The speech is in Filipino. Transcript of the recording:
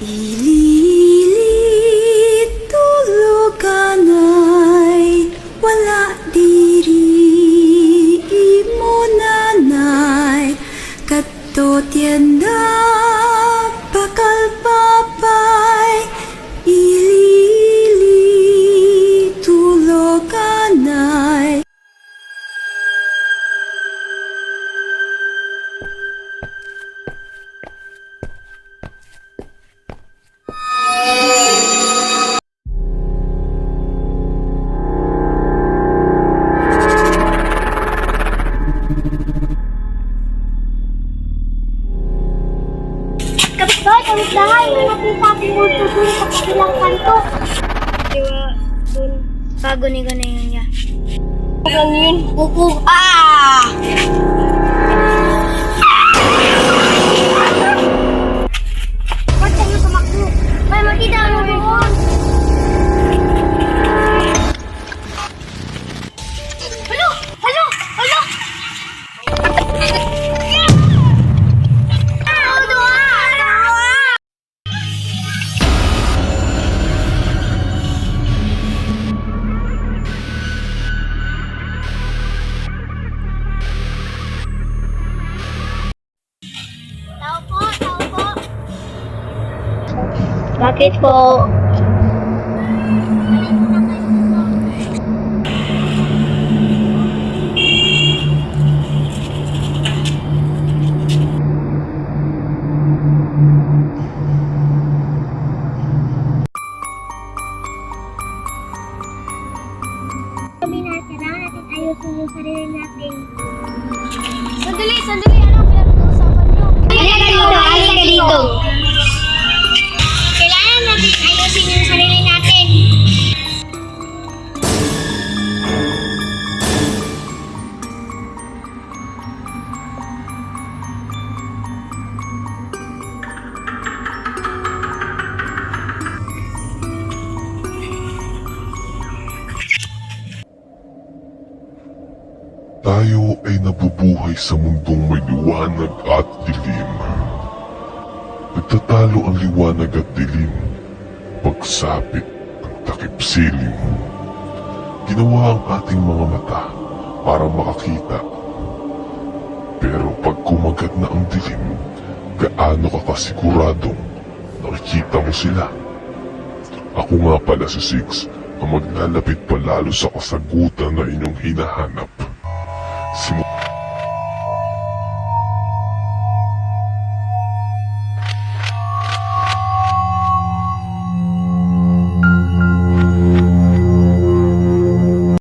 Ililit tuluganay, wala diri imo nanay, kadto tienda bakal papay. Ililit tuluganay. Kapitbahay, may nakita akong multo dun sa kabilang kanto. Diwa, dun. Bago ni na yun niya. Parang yun, bubog. Ba't kayo tumakbo? May makita mo doon. Halo! Halo! Halo! Tao po, tao po. Bakit po? Kami na, kailangan natin ayusin yung sarili natin. Sandali! Anong pinag-uusapan niyo? Halika dito. Kailangan natin ayusin yung sarili natin. Tayo ay nabubuhay sa mundong may liwanag at dilim. Nagtatalo ang liwanag at dilim, pagsapit ng takip silim. Ginawa ang ating mga mata para makakita. Pero pag kumagat na ang dilim, gaano ka kasiguradong nakikita mo sila? Ako nga pala si Six, ang maglalapit palalo sa kasagutan na inyong hinahanap. Simulan